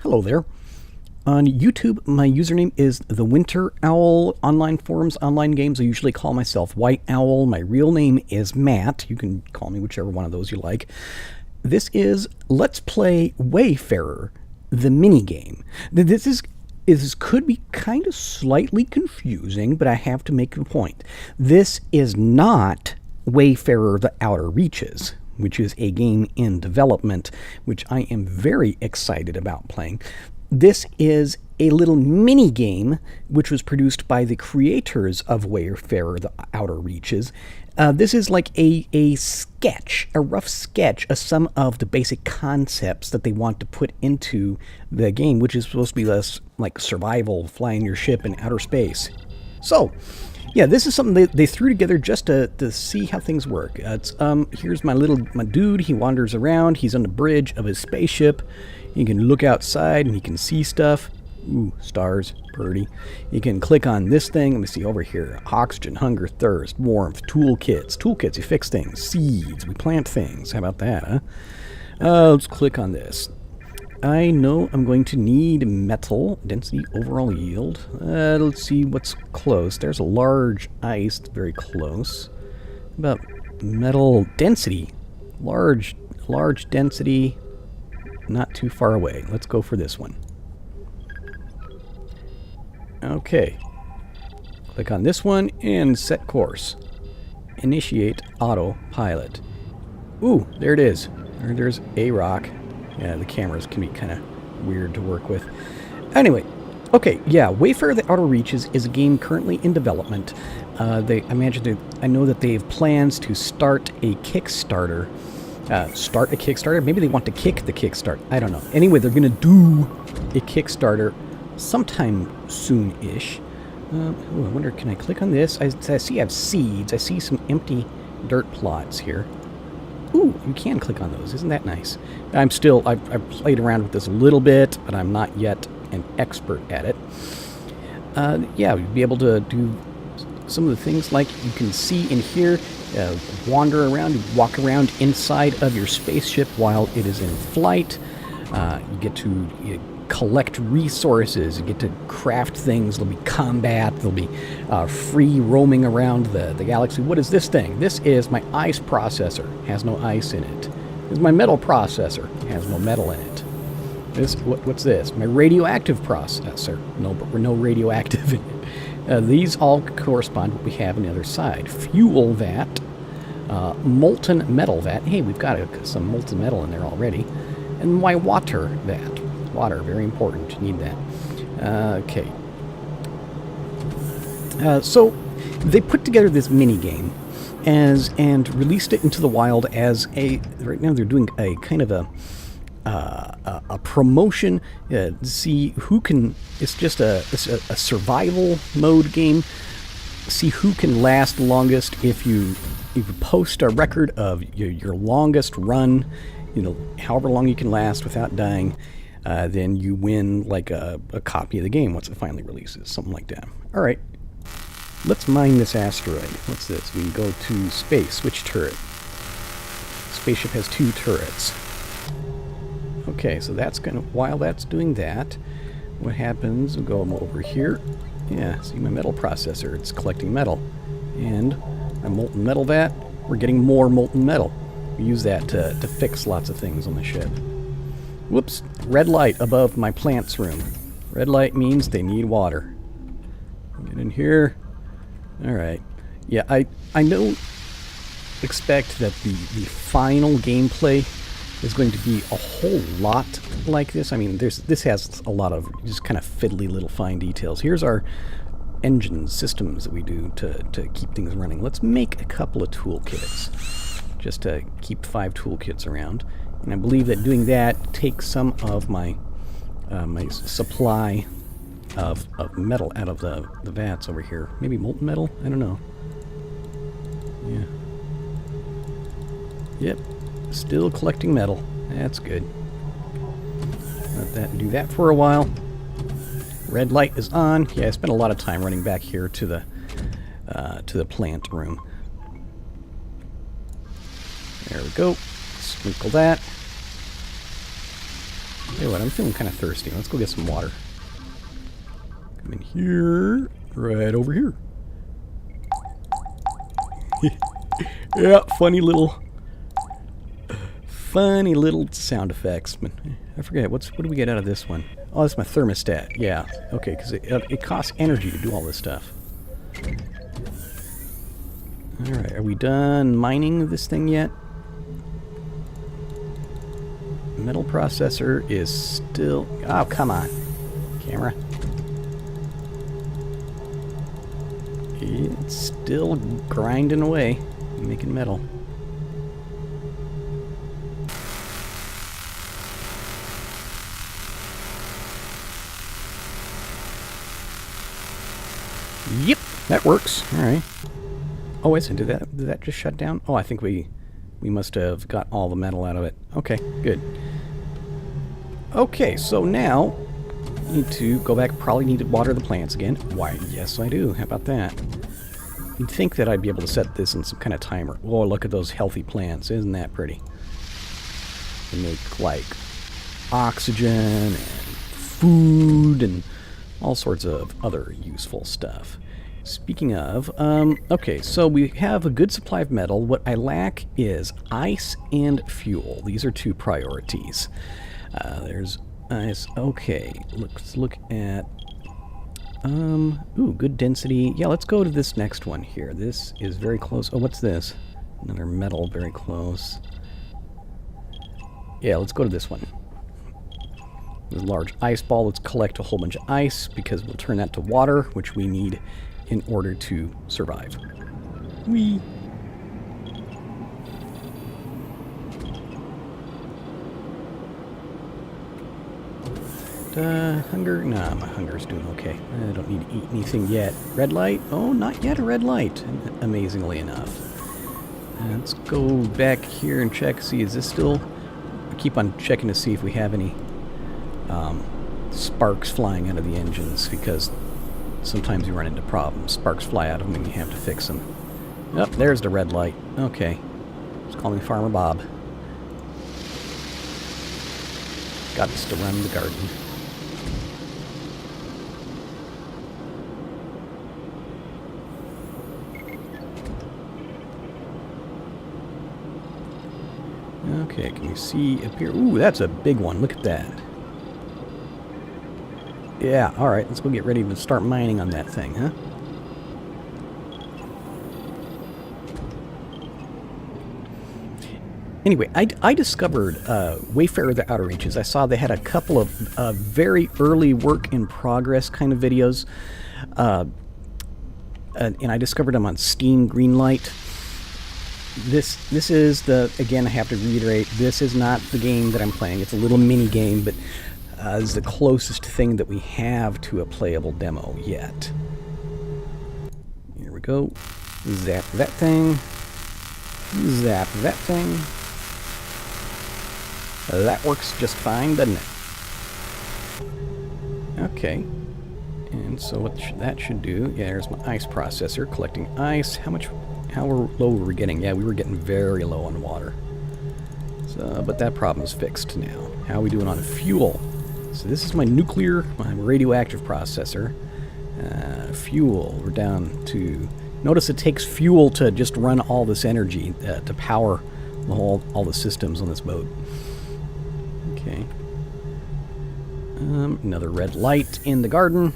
Hello there. On YouTube, my username is the Winter Owl. Online forums, online games, I usually call myself White Owl. My real name is Matt. You can call me whichever one of those you like. This is Let's Play Wayfarer, the minigame. This could be kind of slightly confusing, but I have to make a point. This is not Wayfarer the Outer Reaches, which is a game in development, which I am very excited about playing. This is a little mini game which was produced by the creators of Wayfarer the Outer Reaches. This is like a sketch, a rough sketch of some of the basic concepts that they want to put into the game, which is supposed to be less like survival, flying your ship in outer space. So, yeah, this is something they threw together just to see how things work. Here's my dude. He wanders around. He's on the bridge of his spaceship. You can look outside and he can see stuff. Ooh, stars, pretty. You can click on this thing. Let me see over here. Oxygen, hunger, thirst, warmth, toolkits. Toolkits, you fix things. Seeds, we plant things. How about that, huh? Let's click on this. I know I'm going to need metal, density, overall yield. Let's see what's close. There's a large ice, very close. About metal density. Large density, not too far away. Let's go for this one. Okay. Click on this one and set course. Initiate autopilot. Ooh, there it is. There's a rock. Yeah, the cameras can be kind of weird to work with. Anyway, okay, yeah, Wayfarer the Outer Reaches is a game currently in development. I know that they have plans to start a Kickstarter. Maybe they want to kick the Kickstarter. I don't know. Anyway, they're going to do a Kickstarter sometime soon-ish. I wonder, can I click on this? I see I have seeds. I see some empty dirt plots here. Ooh, you can click on those. Isn't that nice? I've played around with this a little bit, but I'm not yet an expert at it. Yeah, you'd be able to do some of the things like you can see in here, wander around, you walk around inside of your spaceship while it is in flight. You get to collect resources, you get to craft things, there'll be combat, there'll be free roaming around the galaxy. What is this thing? This is my ice processor, has no ice in it. This is my metal processor, has no metal in it. What's this? My radioactive processor, no radioactive in it. These all correspond to what we have on the other side. Fuel vat, molten metal vat. Hey, we've got some molten metal in there already. And my water vat. Water, very important. You need that. Okay. So they put together this mini game and released it into the wild as right now they're doing a kind of a promotion to see who can. It's just a survival mode game. See who can last longest. If you post a record of your longest run, however long you can last without dying, then you win like a copy of the game once it finally releases, something like that. All right, let's mine this asteroid. What's this? We can go to space. Switch turret. Spaceship has 2 turrets. Okay, so while that's doing that, what happens? We'll go over here. Yeah, see my metal processor. It's collecting metal, and my molten metal vat. We're getting more molten metal. We use that to fix lots of things on the ship. Whoops, red light above my plants room. Red light means they need water. Get in here. Alright. Yeah, I don't expect that the final gameplay is going to be a whole lot like this. I mean, this has a lot of just kind of fiddly little fine details. Here's our engine systems that we do to keep things running. Let's make a couple of toolkits. Just to keep 5 toolkits around. And I believe that doing that takes some of my my supply of metal out of the vats over here. Maybe molten metal? I don't know. Yeah. Yep. Still collecting metal. That's good. Do that for a while. Red light is on. Yeah, I spent a lot of time running back here to the plant room. There we go. Sprinkle that. Hey, what? I'm feeling kind of thirsty. Let's go get some water. Come in here. Right over here. Yeah, funny little sound effects. I forget, what do we get out of this one? Oh, that's my thermostat. Yeah, okay, because it costs energy to do all this stuff. Alright, are we done mining this thing yet? Metal processor is still... Oh, come on. Camera. It's still grinding away, making metal. Yep, that works. All right. Oh, wait, so did that just shut down? Oh, I think we must have got all the metal out of it. Okay, good. Okay, so now need to go back. Probably need to water the plants again. Why? Yes, I do. How about that? You'd think that I'd be able to set this in some kind of timer. Oh, look at those healthy plants. Isn't that pretty? They make, like, oxygen and food and all sorts of other useful stuff. Speaking of, okay, so we have a good supply of metal. What I lack is ice and fuel. These are two priorities. There's ice. Okay, let's look at... ooh, good density. Yeah, let's go to this next one here. This is very close. Oh, what's this? Another metal very close. Yeah, let's go to this one. There's a large ice ball. Let's collect a whole bunch of ice because we'll turn that to water, which we need in order to survive. Whee! Hunger? Nah, my hunger's doing okay. I don't need to eat anything yet. Red light? Oh, not yet a red light, amazingly enough. Let's go back here and check, see, is this still... I keep on checking to see if we have any sparks flying out of the engines, because sometimes you run into problems. Sparks fly out of them and you have to fix them. Oh, there's the red light. Okay. Just call me Farmer Bob. Got us to run the garden. Okay, can you see up here? Ooh, that's a big one. Look at that. Yeah, alright, let's go get ready to start mining on that thing, huh? Anyway, I discovered Wayfarer the Outer Reaches. I saw they had a couple of very early work-in-progress kind of videos. And I discovered them on Steam Greenlight. This is the... Again, I have to reiterate, this is not the game that I'm playing. It's a little mini-game, but is the closest thing that we have to a playable demo yet. Here we go. Zap that thing. Zap that thing. That works just fine, doesn't it? Okay. And so what that should do... Yeah, there's my ice processor collecting ice. How low were we getting? Yeah, we were getting very low on water. So, but that problem's fixed now. How are we doing on fuel? So this is my radioactive processor. Fuel, we're down to... Notice it takes fuel to just run all this energy to power all the systems on this boat. Okay. Another red light in the garden.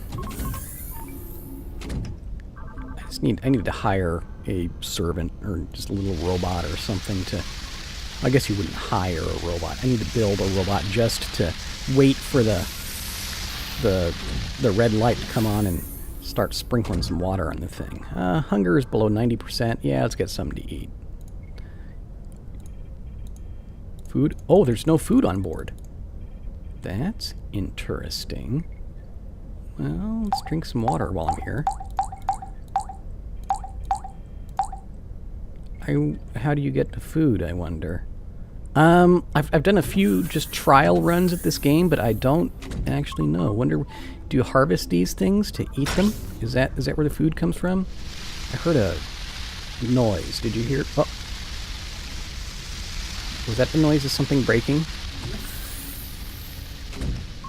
I need to hire a servant or just a little robot or something to... I guess you wouldn't hire a robot. I need to build a robot just to wait for the red light to come on and start sprinkling some water on the thing. Hunger is below 90%. Yeah, let's get something to eat. Food? Oh, there's no food on board. That's interesting. Well, let's drink some water while I'm here. How do you get to food, I wonder? I've done a few just trial runs at this game, but I don't actually know. Wonder, do you harvest these things to eat them? Is that where the food comes from? I heard a noise. Did you hear? Oh. Was that the noise of something breaking?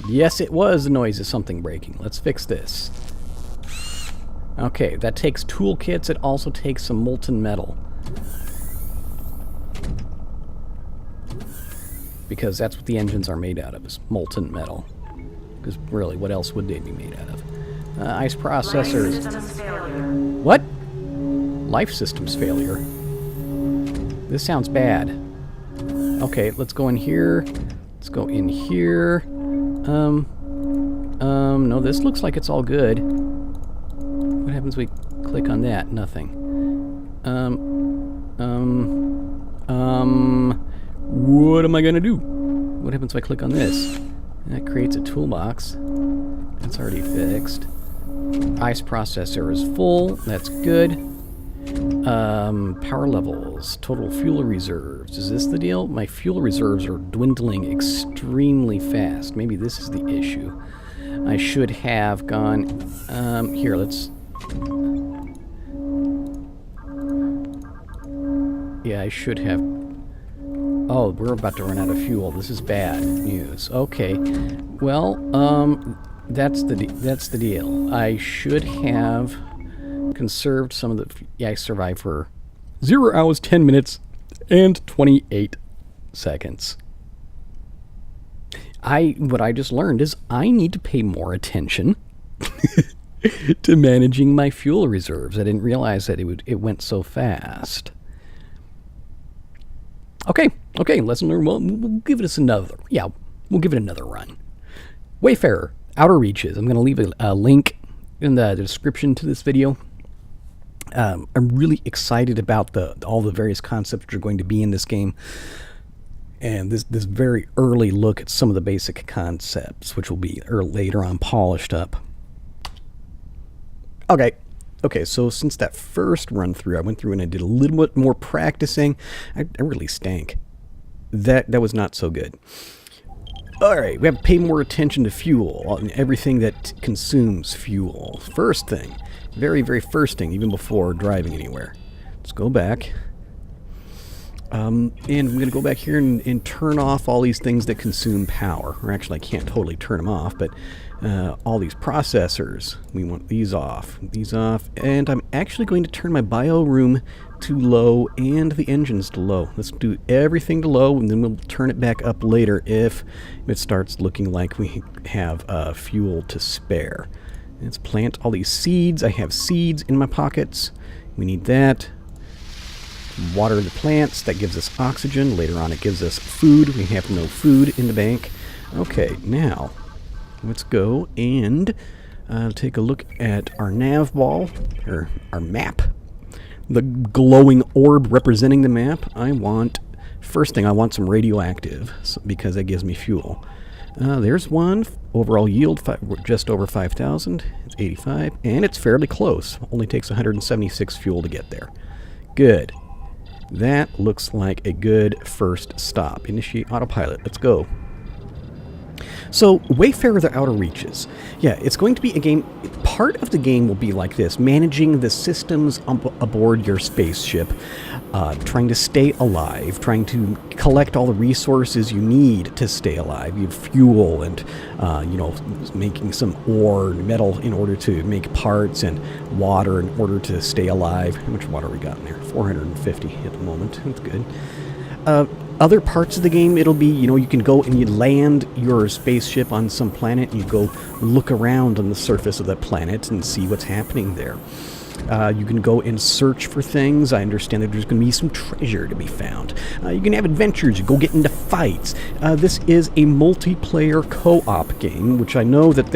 Yes, it was the noise of something breaking. Let's fix this. Okay, that takes toolkits. It also takes some molten metal. Because that's what the engines are made out of, is molten metal. Because really, what else would they be made out of? Ice processors. What? Life systems failure. This sounds bad. Okay, let's go in here. Let's go in here. No, this looks like it's all good. What happens when we click on that? Nothing. What am I gonna do? What happens if I click on this? That creates a toolbox. That's already fixed. Ice processor is full. That's good. Power levels. Total fuel reserves. Is this the deal? My fuel reserves are dwindling extremely fast. Maybe this is the issue. I should have gone... here, let's... Yeah, I should have... Oh, we're about to run out of fuel. This is bad news. Okay. Well, that's the deal. I should have conserved some of the... Yeah, I survived for 0 hours, 10 minutes, and 28 seconds. What I just learned is I need to pay more attention to managing my fuel reserves. I didn't realize that it went so fast. Okay, lesson learned. We'll give it another. Yeah, we'll give it another run. Wayfarer, Outer Reaches. I'm going to leave a link in the description to this video. I'm really excited about all the various concepts that are going to be in this game, and this very early look at some of the basic concepts, which will be later on polished up. Okay, so since that first run through, I went through and I did a little bit more practicing. I really stank. That was not so good. All right, we have to pay more attention to fuel and everything that consumes fuel. First thing, very, very first thing, even before driving anywhere. Let's go back. And I'm going to go back here and turn off all these things that consume power. Or actually, I can't totally turn them off, but all these processors, we want these off, and I'm actually going to turn my bio room to low and the engines to low. Let's do everything to low, and then we'll turn it back up later if it starts looking like we have fuel to spare. Let's plant all these seeds. I have seeds in my pockets. We need that. Water the plants. That gives us oxygen. Later on it gives us food. We have no food in the bank. Okay, now let's go and take a look at our nav ball, or our map. The glowing orb representing the map. First thing, I want some radioactive, because that gives me fuel. There's one. Overall yield, just over 5,000. It's 85, and it's fairly close. Only takes 176 fuel to get there. Good. That looks like a good first stop. Initiate autopilot. Let's go. So, Wayfarer the Outer Reaches. Yeah, it's going to be a game... Part of the game will be like this, managing the systems aboard your spaceship, trying to stay alive, trying to collect all the resources you need to stay alive. You have fuel and, making some ore and metal in order to make parts, and water in order to stay alive. How much water we got in there? 450 at the moment. That's good. Other parts of the game, it'll be, you can go and you land your spaceship on some planet, and you go look around on the surface of that planet and see what's happening there. You can go and search for things. I understand that there's going to be some treasure to be found. You can have adventures. You go get into fights. This is a multiplayer co-op game, which I know that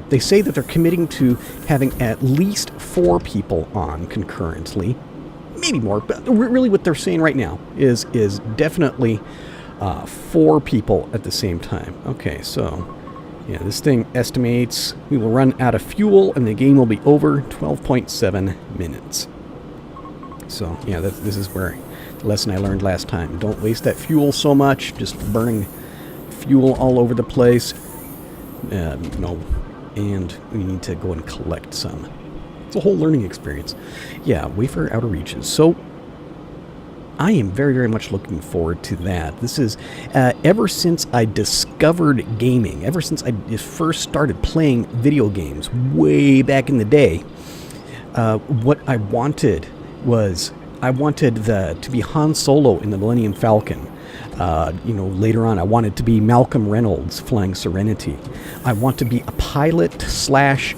they say that they're committing to having at least 4 people on concurrently. Maybe more, but really what they're saying right now is definitely 4 people at the same time. Okay, so yeah, this thing estimates we will run out of fuel and the game will be over 12.7 minutes. So yeah, this is where the lesson I learned last time. Don't waste that fuel so much, just burning fuel all over the place. And we need to go and collect some. It's a whole learning experience. Yeah, Wayfarer Outer Reaches. So I am very, very much looking forward to that. This is, ever since I discovered discovered gaming, ever since I first started playing video games way back in the day, what I wanted was to be Han Solo in the Millennium Falcon. Later on, I wanted to be Malcolm Reynolds flying Serenity. I want to be a pilot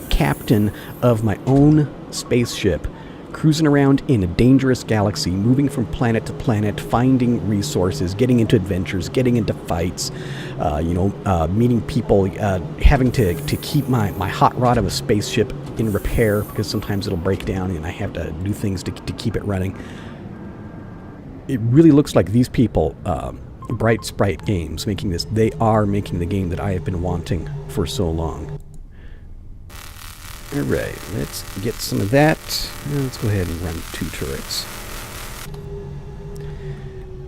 / captain of my own spaceship, cruising around in a dangerous galaxy, moving from planet to planet, finding resources, getting into adventures, getting into fights, meeting people, having to keep my hot rod of a spaceship in repair because sometimes it'll break down and I have to do things to keep it running. It really looks like these people, Bright Sprite Games, they are making the game that I have been wanting for so long. Alright, let's get some of that. Let's go ahead and run 2 turrets.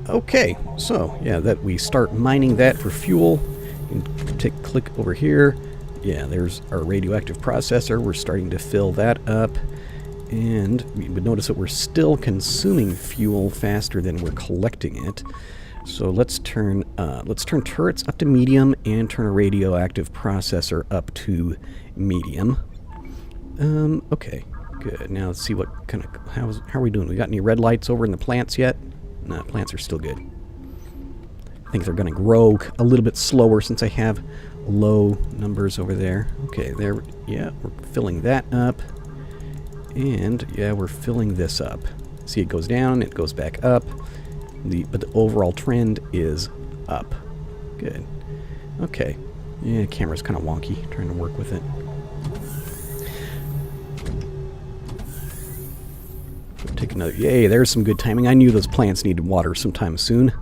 Okay, so yeah, that we start mining that for fuel. And click over here. Yeah, there's our radioactive processor. We're starting to fill that up. And we would notice that we're still consuming fuel faster than we're collecting it. So let's turn turrets up to medium and turn a radioactive processor up to medium. Okay, good. Now let's see what kind of how are we doing? We got any red lights over in the plants yet? No, plants are still good. I think they're going to grow a little bit slower since I have low numbers over there. Okay, there. Yeah, we're filling that up. And yeah, we're filling this up. See, it goes down, it goes back up. But the overall trend is up. Good. Okay. Yeah, camera's kind of wonky. Trying to work with it. Take another. Yay, there's some good timing. I knew those plants needed water sometime soon.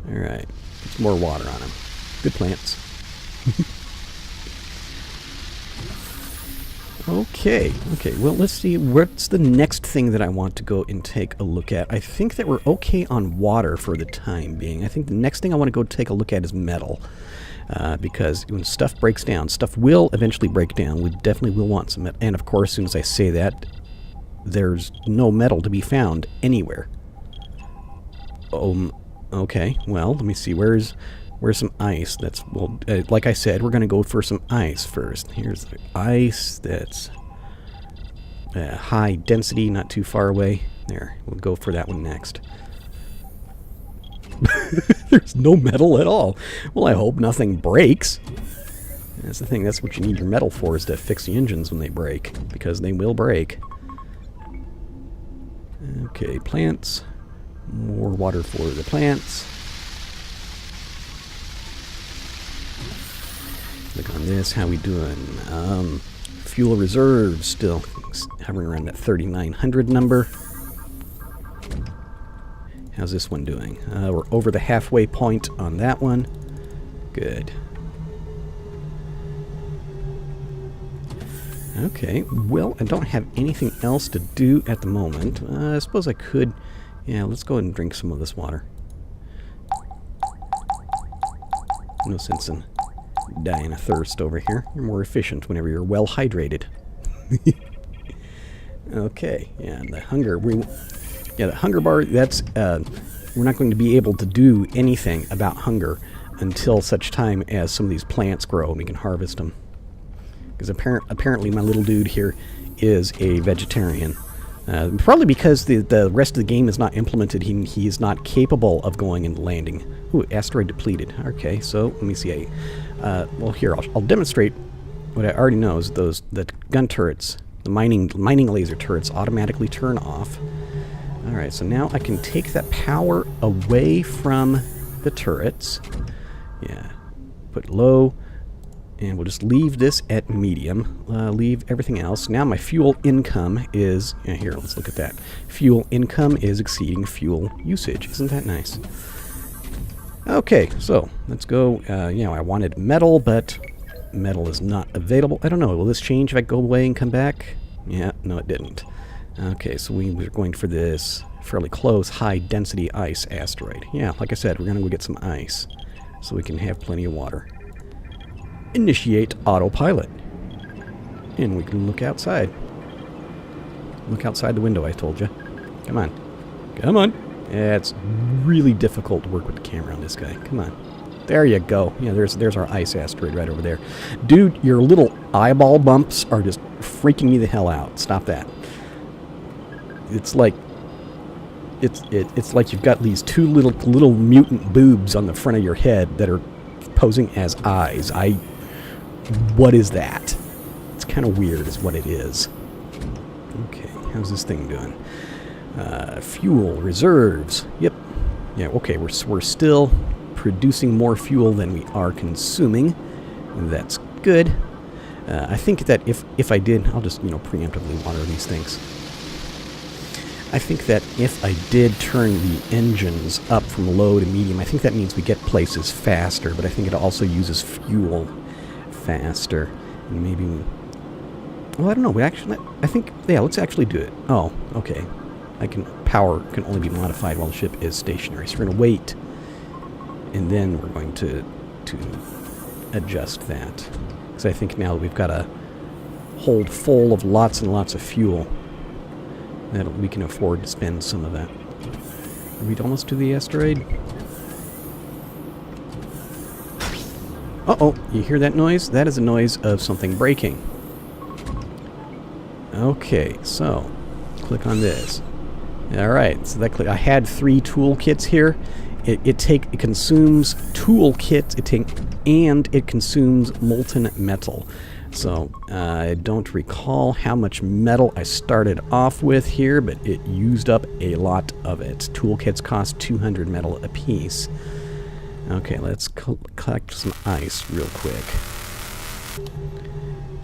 Alright. Put some more water on them. Good plants. Okay, well, let's see, what's the next thing that I want to go and take a look at? I think that we're okay on water for the time being. I think the next thing I want to go take a look at is metal. Because when stuff breaks down, stuff will eventually break down. We definitely will want some metal. And of course, as soon as I say that, there's no metal to be found anywhere. Okay, well, let me see, where's some ice? Like I said, we're going to go for some ice first. Here's the ice that's high density, not too far away. There, we'll go for that one next. There's no metal at all. Well, I hope nothing breaks. That's the thing, that's what you need your metal for, is to fix the engines when they break, because they will break. Okay, plants. More water for the plants. Look on this, how we doing? Fuel reserves still hovering around that 3,900 number. How's this one doing? We're over the halfway point on that one. Good. Okay, well, I don't have anything else to do at the moment. I suppose I could. Yeah, let's go ahead and drink some of this water. No sense in dying of thirst over here. You're more efficient whenever you're well hydrated. Okay, yeah, and the hunger. The hunger bar. That's we're not going to be able to do anything about hunger until such time as some of these plants grow and we can harvest them. Because apparently my little dude here is a vegetarian. Probably because the rest of the game is not implemented. He is not capable of going and landing. Ooh, asteroid depleted. Okay, so let me see. Well, here I'll demonstrate what I already know is the gun turrets, the mining laser turrets, automatically turn off. All right, so now I can take that power away from the turrets. Yeah, put low. And we'll just leave this at medium. Leave everything else. Now my fuel income is... here, let's look at that. Fuel income is exceeding fuel usage. Isn't that nice? Okay, so let's go. I wanted metal, but metal is not available. I don't know. Will this change if I go away and come back? Yeah, no, it didn't. Okay, so we're going for this fairly close, high-density ice asteroid. Yeah, like I said, we're going to go get some ice so we can have plenty of water. Initiate autopilot. And we can look outside. Look outside the window, I told you. Come on. Come on. Yeah, it's really difficult to work with the camera on this guy. Come on. There you go. Yeah, there's our ice asteroid right over there. Dude, your little eyeball bumps are just freaking me the hell out. Stop that. It's like it's like you've got these two little mutant boobs on the front of your head that are posing as eyes. What is that? It's kind of weird is what it is. Okay, how's this thing doing? Fuel reserves. Yep. Yeah, okay, we're still producing more fuel than we are consuming. That's good. I think that if I did, I'll just, preemptively water these things. I think that if I did turn the engines up from low to medium, I think that means we get places faster, but I think it also uses fuel faster. And maybe, well, I don't know, I think, yeah, let's actually do it. Oh, okay. Power can only be modified while the ship is stationary. So we're going to wait, and then we're going to adjust that. Because I think now that we've got a hold full of lots and lots of fuel, that we can afford to spend some of that. Are we almost to the asteroid? Uh-oh, you hear that noise? That is a noise of something breaking. Okay, so click on this. Alright, so I had 3 toolkits here. It consumes toolkits, and it consumes molten metal. So I don't recall how much metal I started off with here, but it used up a lot of it. Toolkits cost 200 metal apiece. Okay, let's collect some ice real quick.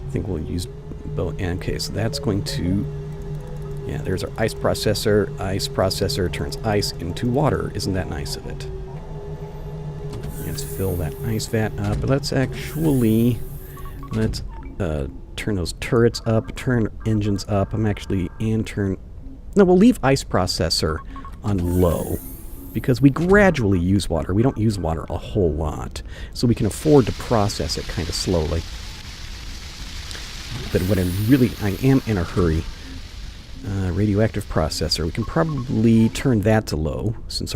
I think we'll use both. Okay, so that's going to... Yeah, there's our ice processor. Ice processor turns ice into water. Isn't that nice of it? Let's fill that ice vat up. But let's actually... Let's turn those turrets up, turn engines up. No, we'll leave ice processor on low. Because we gradually use water. We don't use water a whole lot. So we can afford to process it kind of slowly. But when I am in a hurry... radioactive processor. We can probably turn that to low, since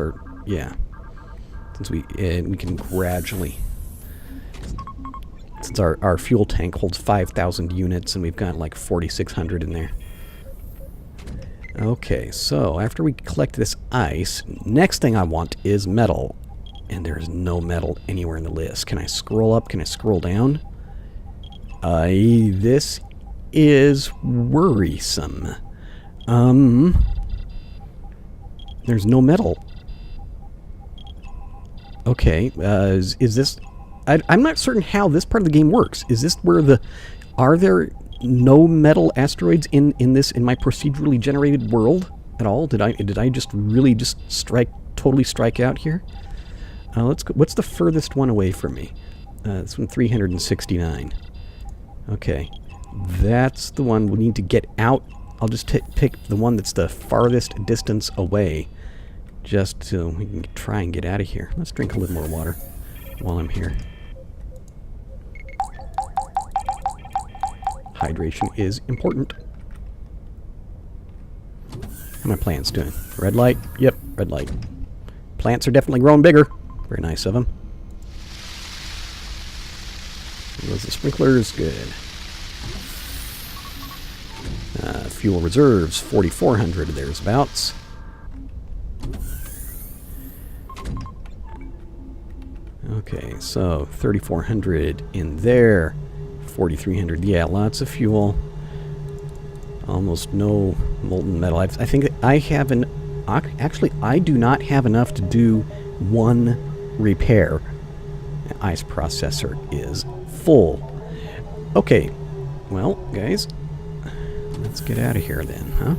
we can gradually, since our fuel tank holds 5,000 units and we've got like 4,600 in there. Okay, so after we collect this ice, next thing I want is metal, and there's no metal anywhere in the list. Can I scroll up? Can I scroll down? This is worrisome. There's no metal. Okay, is this... I'm not certain how this part of the game works. Is this where are there no metal asteroids in my procedurally generated world at all? Did I just really totally strike out here? Let's go. What's the furthest one away from me? This one, 369. Okay, that's the one we need to get out. I'll just pick the one that's the farthest distance away, just so we can try and get out of here. Let's drink a little more water while I'm here. Hydration is important. How are my plants doing? Red light? Yep, red light. Plants are definitely growing bigger. Very nice of them. Those the sprinklers? Good. Fuel reserves, 4,400 thereabouts. Okay, so 3,400 in there, 4,300. Yeah, lots of fuel. Almost no molten metal. I think I have actually, I do not have enough to do one repair. The ice processor is full. Okay, well, guys, let's get out of here then, huh?